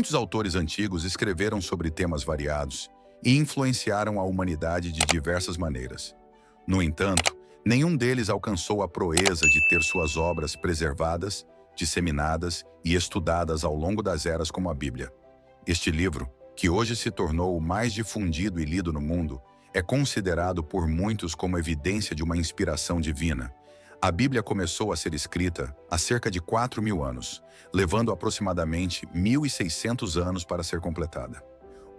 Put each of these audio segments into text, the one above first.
Muitos autores antigos escreveram sobre temas variados e influenciaram a humanidade de diversas maneiras. No entanto, nenhum deles alcançou a proeza de ter suas obras preservadas, disseminadas e estudadas ao longo das eras como a Bíblia. Este livro, que hoje se tornou o mais difundido e lido no mundo, é considerado por muitos como evidência de uma inspiração divina. A Bíblia começou a ser escrita há cerca de 4.000 anos, levando aproximadamente 1.600 anos para ser completada.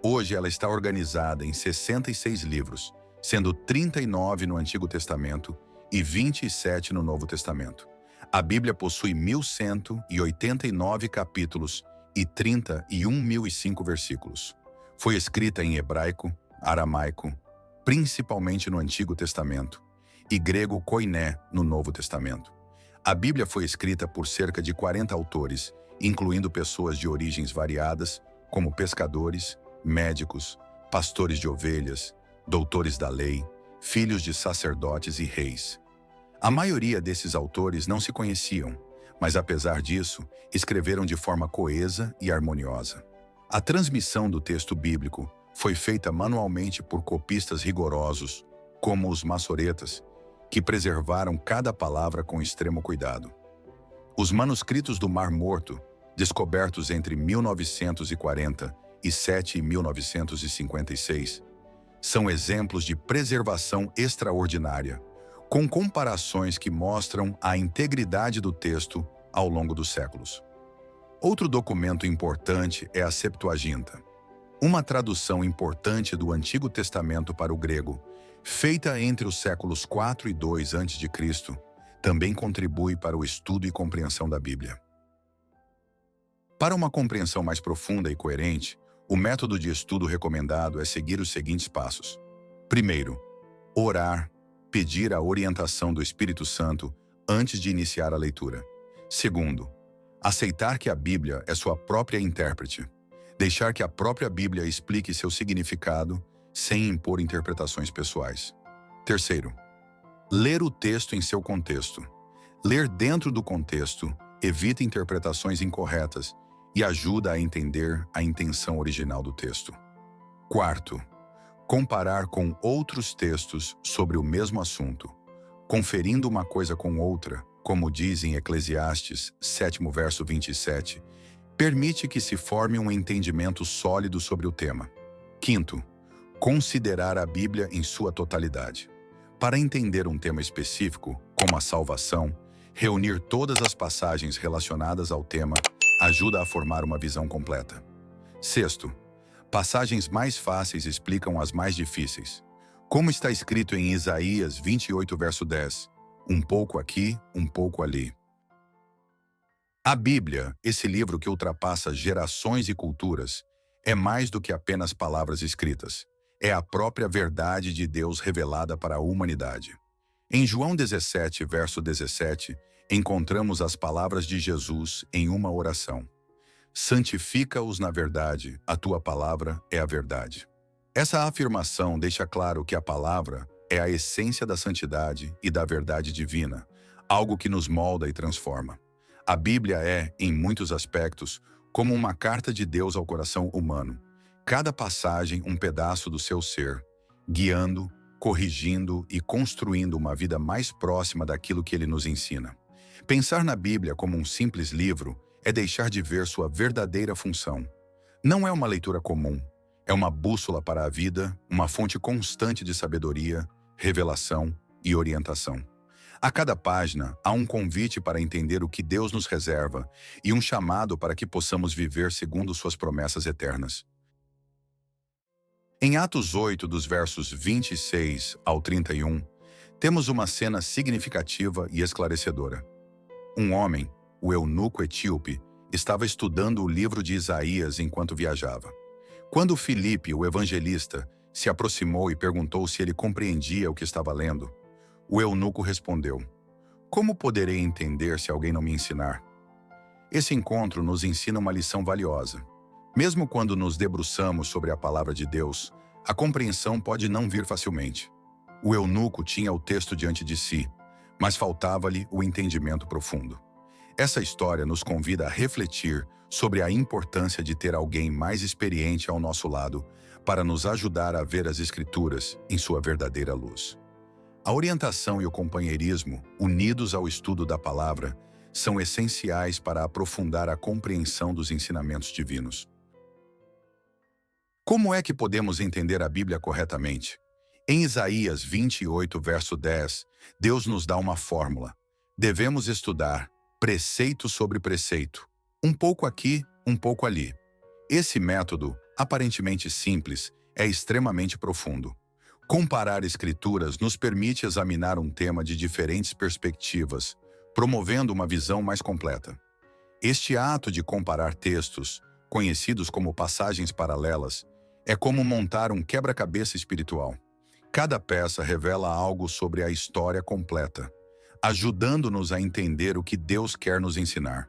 Hoje ela está organizada em 66 livros, sendo 39 no Antigo Testamento e 27 no Novo Testamento. A Bíblia possui 1.189 capítulos e 31.005 versículos. Foi escrita em hebraico, aramaico, principalmente no Antigo Testamento, e grego koiné no Novo Testamento. A Bíblia foi escrita por cerca de 40 autores, incluindo pessoas de origens variadas, como pescadores, médicos, pastores de ovelhas, doutores da lei, filhos de sacerdotes e reis. A maioria desses autores não se conheciam, mas apesar disso, escreveram de forma coesa e harmoniosa. A transmissão do texto bíblico foi feita manualmente por copistas rigorosos, como os maçoretas, que preservaram cada palavra com extremo cuidado. Os manuscritos do Mar Morto, descobertos entre 1947 e 1956, são exemplos de preservação extraordinária, com comparações que mostram a integridade do texto ao longo dos séculos. Outro documento importante é a Septuaginta, uma tradução importante do Antigo Testamento para o grego, feita entre os séculos 4 e 2 a.C., também contribui para o estudo e compreensão da Bíblia. Para uma compreensão mais profunda e coerente, o método de estudo recomendado é seguir os seguintes passos. Primeiro, orar, pedir a orientação do Espírito Santo antes de iniciar a leitura. Segundo, aceitar que a Bíblia é sua própria intérprete, deixar que a própria Bíblia explique seu significado sem impor interpretações pessoais. Terceiro, ler o texto em seu contexto. Ler dentro do contexto evita interpretações incorretas e ajuda a entender a intenção original do texto. Quarto, comparar com outros textos sobre o mesmo assunto, conferindo uma coisa com outra, como diz em Eclesiastes 7º verso 27, permite que se forme um entendimento sólido sobre o tema. Quinto, considerar a Bíblia em sua totalidade. Para entender um tema específico, como a salvação, reunir todas as passagens relacionadas ao tema ajuda a formar uma visão completa. Sexto, passagens mais fáceis explicam as mais difíceis. Como está escrito em Isaías 28, verso 10, um pouco aqui, um pouco ali. A Bíblia, esse livro que ultrapassa gerações e culturas, é mais do que apenas palavras escritas. É a própria verdade de Deus revelada para a humanidade. Em João 17, verso 17, encontramos as palavras de Jesus em uma oração. Santifica-os na verdade, a tua palavra é a verdade. Essa afirmação deixa claro que a palavra é a essência da santidade e da verdade divina, algo que nos molda e transforma. A Bíblia é, em muitos aspectos, como uma carta de Deus ao coração humano. Cada passagem um pedaço do seu ser, guiando, corrigindo e construindo uma vida mais próxima daquilo que ele nos ensina. Pensar na Bíblia como um simples livro é deixar de ver sua verdadeira função. Não é uma leitura comum, é uma bússola para a vida, uma fonte constante de sabedoria, revelação e orientação. A cada página, há um convite para entender o que Deus nos reserva e um chamado para que possamos viver segundo suas promessas eternas. Em Atos 8, dos versos 26 ao 31, temos uma cena significativa e esclarecedora. Um homem, o eunuco etíope, estava estudando o livro de Isaías enquanto viajava. Quando Filipe, o evangelista, se aproximou e perguntou se ele compreendia o que estava lendo, o eunuco respondeu: "Como poderei entender se alguém não me ensinar?" Esse encontro nos ensina uma lição valiosa. Mesmo quando nos debruçamos sobre a palavra de Deus, a compreensão pode não vir facilmente. O eunuco tinha o texto diante de si, mas faltava-lhe o entendimento profundo. Essa história nos convida a refletir sobre a importância de ter alguém mais experiente ao nosso lado para nos ajudar a ver as Escrituras em sua verdadeira luz. A orientação e o companheirismo, unidos ao estudo da palavra, são essenciais para aprofundar a compreensão dos ensinamentos divinos. Como é que podemos entender a Bíblia corretamente? Em Isaías 28, verso 10, Deus nos dá uma fórmula. Devemos estudar preceito sobre preceito, um pouco aqui, um pouco ali. Esse método, aparentemente simples, é extremamente profundo. Comparar escrituras nos permite examinar um tema de diferentes perspectivas, promovendo uma visão mais completa. Este ato de comparar textos, conhecidos como passagens paralelas, é como montar um quebra-cabeça espiritual. Cada peça revela algo sobre a história completa, ajudando-nos a entender o que Deus quer nos ensinar.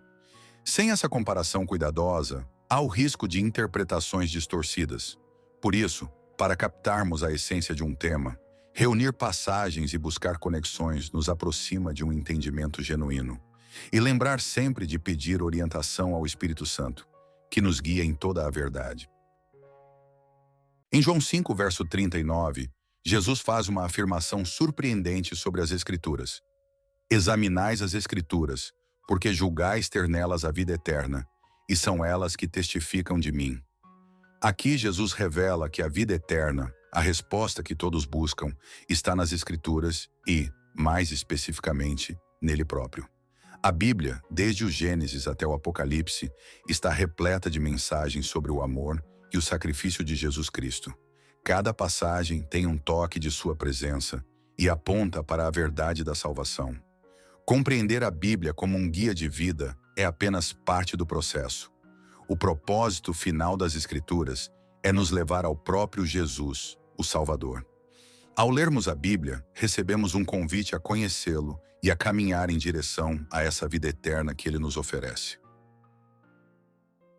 Sem essa comparação cuidadosa, há o risco de interpretações distorcidas. Por isso, para captarmos a essência de um tema, reunir passagens e buscar conexões nos aproxima de um entendimento genuíno. E lembrar sempre de pedir orientação ao Espírito Santo, que nos guia em toda a verdade. Em João 5, verso 39, Jesus faz uma afirmação surpreendente sobre as Escrituras. Examinais as Escrituras, porque julgais ter nelas a vida eterna, e são elas que testificam de mim. Aqui Jesus revela que a vida eterna, a resposta que todos buscam, está nas Escrituras e, mais especificamente, nele próprio. A Bíblia, desde o Gênesis até o Apocalipse, está repleta de mensagens sobre o amor e o sacrifício de Jesus Cristo. Cada passagem tem um toque de sua presença e aponta para a verdade da salvação. Compreender a Bíblia como um guia de vida é apenas parte do processo. O propósito final das Escrituras é nos levar ao próprio Jesus, o Salvador. Ao lermos a Bíblia, recebemos um convite a conhecê-lo e a caminhar em direção a essa vida eterna que ele nos oferece.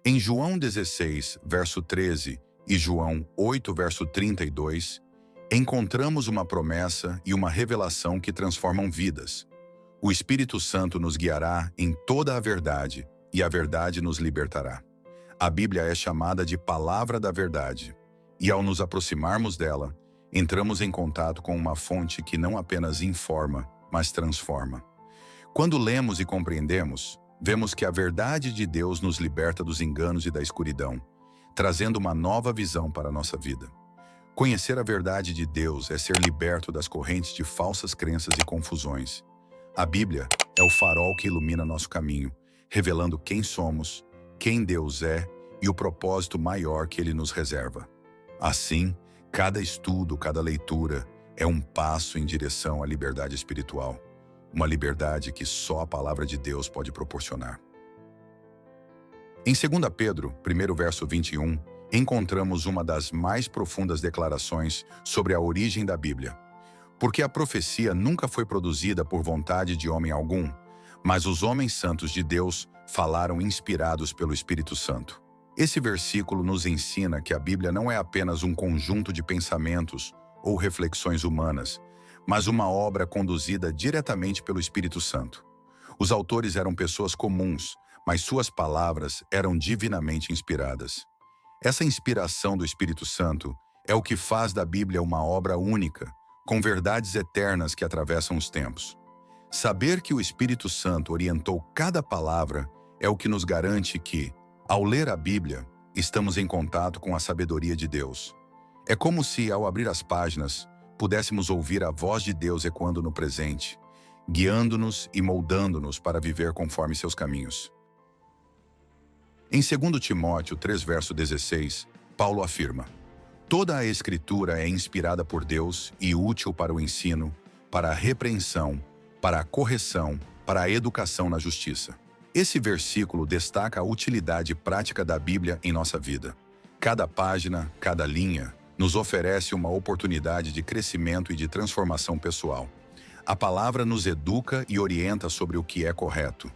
Em João 16, verso 13, e João 8, verso 32, encontramos uma promessa e uma revelação que transformam vidas. O Espírito Santo nos guiará em toda a verdade, e a verdade nos libertará. A Bíblia é chamada de Palavra da Verdade, e ao nos aproximarmos dela, entramos em contato com uma fonte que não apenas informa, mas transforma. Quando lemos e compreendemos, vemos que a verdade de Deus nos liberta dos enganos e da escuridão, trazendo uma nova visão para a nossa vida. Conhecer a verdade de Deus é ser liberto das correntes de falsas crenças e confusões. A Bíblia é o farol que ilumina nosso caminho, revelando quem somos, quem Deus é e o propósito maior que Ele nos reserva. Assim, cada estudo, cada leitura é um passo em direção à liberdade espiritual, uma liberdade que só a palavra de Deus pode proporcionar. Em 2 Pedro, 1 verso 21, encontramos uma das mais profundas declarações sobre a origem da Bíblia. Porque a profecia nunca foi produzida por vontade de homem algum, mas os homens santos de Deus falaram inspirados pelo Espírito Santo. Esse versículo nos ensina que a Bíblia não é apenas um conjunto de pensamentos ou reflexões humanas, mas uma obra conduzida diretamente pelo Espírito Santo. Os autores eram pessoas comuns, mas suas palavras eram divinamente inspiradas. Essa inspiração do Espírito Santo é o que faz da Bíblia uma obra única, com verdades eternas que atravessam os tempos. Saber que o Espírito Santo orientou cada palavra é o que nos garante que, ao ler a Bíblia, estamos em contato com a sabedoria de Deus. É como se, ao abrir as páginas, pudéssemos ouvir a voz de Deus ecoando no presente, guiando-nos e moldando-nos para viver conforme seus caminhos. Em 2 Timóteo 3, verso 16, Paulo afirma: toda a Escritura é inspirada por Deus e útil para o ensino, para a repreensão, para a correção, para a educação na justiça. Esse versículo destaca a utilidade prática da Bíblia em nossa vida. Cada página, cada linha, nos oferece uma oportunidade de crescimento e de transformação pessoal. A palavra nos educa e orienta sobre o que é correto,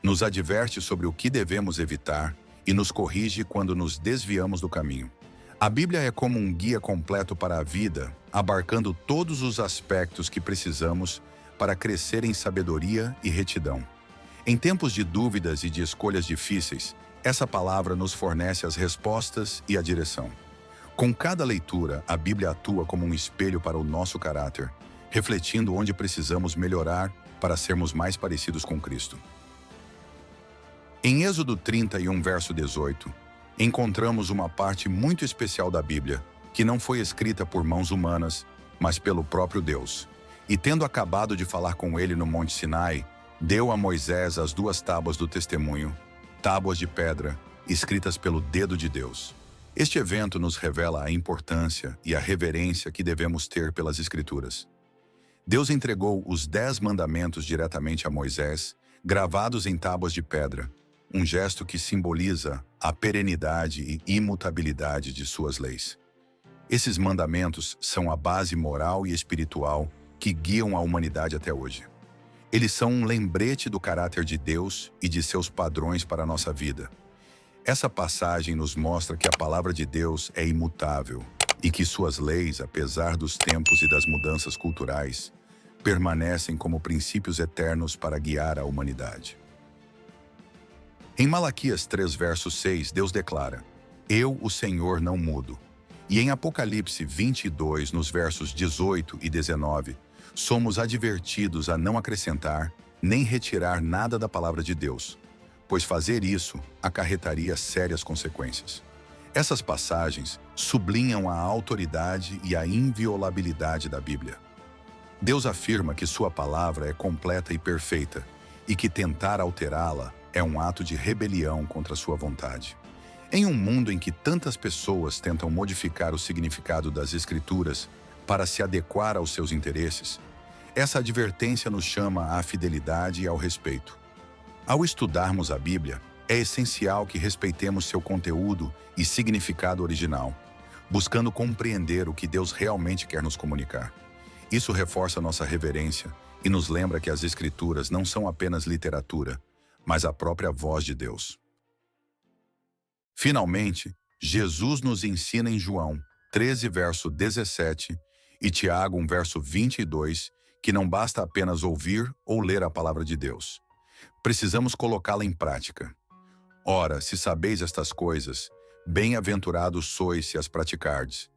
nos adverte sobre o que devemos evitar e nos corrige quando nos desviamos do caminho. A Bíblia é como um guia completo para a vida, abarcando todos os aspectos que precisamos para crescer em sabedoria e retidão. Em tempos de dúvidas e de escolhas difíceis, essa palavra nos fornece as respostas e a direção. Com cada leitura, a Bíblia atua como um espelho para o nosso caráter, refletindo onde precisamos melhorar para sermos mais parecidos com Cristo. Em Êxodo 31, verso 18, encontramos uma parte muito especial da Bíblia, que não foi escrita por mãos humanas, mas pelo próprio Deus. E tendo acabado de falar com ele no Monte Sinai, deu a Moisés as 2 tábuas do testemunho, tábuas de pedra, escritas pelo dedo de Deus. Este evento nos revela a importância e a reverência que devemos ter pelas Escrituras. Deus entregou os 10 mandamentos diretamente a Moisés, gravados em tábuas de pedra, um gesto que simboliza a perenidade e imutabilidade de suas leis. Esses mandamentos são a base moral e espiritual que guiam a humanidade até hoje. Eles são um lembrete do caráter de Deus e de seus padrões para a nossa vida. Essa passagem nos mostra que a palavra de Deus é imutável e que suas leis, apesar dos tempos e das mudanças culturais, permanecem como princípios eternos para guiar a humanidade. Em Malaquias 3, verso 6, Deus declara: Eu, o Senhor, não mudo. E em Apocalipse 22, nos versos 18 e 19, somos advertidos a não acrescentar nem retirar nada da palavra de Deus, pois fazer isso acarretaria sérias consequências. Essas passagens sublinham a autoridade e a inviolabilidade da Bíblia. Deus afirma que sua palavra é completa e perfeita e que tentar alterá-la é um ato de rebelião contra sua vontade. Em um mundo em que tantas pessoas tentam modificar o significado das Escrituras para se adequar aos seus interesses, essa advertência nos chama à fidelidade e ao respeito. Ao estudarmos a Bíblia, é essencial que respeitemos seu conteúdo e significado original, buscando compreender o que Deus realmente quer nos comunicar. Isso reforça nossa reverência e nos lembra que as Escrituras não são apenas literatura, mas a própria voz de Deus. Finalmente, Jesus nos ensina em João 13, verso 17, e Tiago 1, verso 22, que não basta apenas ouvir ou ler a palavra de Deus. Precisamos colocá-la em prática. Ora, se sabeis estas coisas, bem-aventurados sois se as praticardes.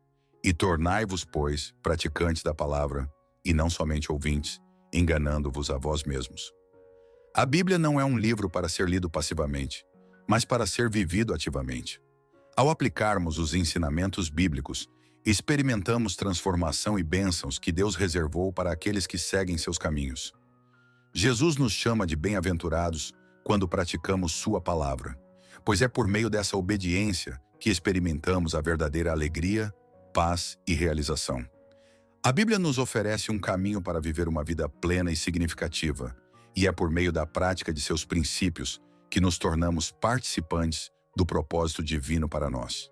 E tornai-vos, pois, praticantes da palavra, e não somente ouvintes, enganando-vos a vós mesmos. A Bíblia não é um livro para ser lido passivamente, mas para ser vivido ativamente. Ao aplicarmos os ensinamentos bíblicos, experimentamos transformação e bênçãos que Deus reservou para aqueles que seguem seus caminhos. Jesus nos chama de bem-aventurados quando praticamos sua palavra, pois é por meio dessa obediência que experimentamos a verdadeira alegria, paz e realização. A Bíblia nos oferece um caminho para viver uma vida plena e significativa, e é por meio da prática de seus princípios que nos tornamos participantes do propósito divino para nós.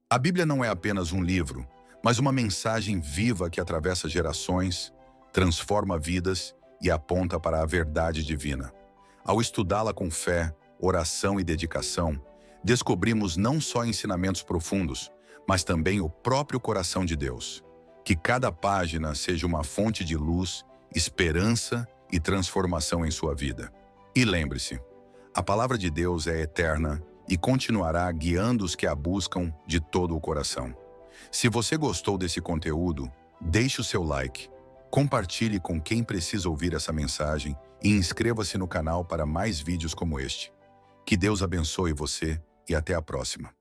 A Bíblia não é apenas um livro, mas uma mensagem viva que atravessa gerações, transforma vidas e aponta para a verdade divina. Ao estudá-la com fé, oração e dedicação, descobrimos não só ensinamentos profundos, mas também o próprio coração de Deus. Que cada página seja uma fonte de luz, esperança e transformação em sua vida. E lembre-se, a palavra de Deus é eterna e continuará guiando os que a buscam de todo o coração. Se você gostou desse conteúdo, deixe o seu like, compartilhe com quem precisa ouvir essa mensagem e inscreva-se no canal para mais vídeos como este. Que Deus abençoe você e até a próxima.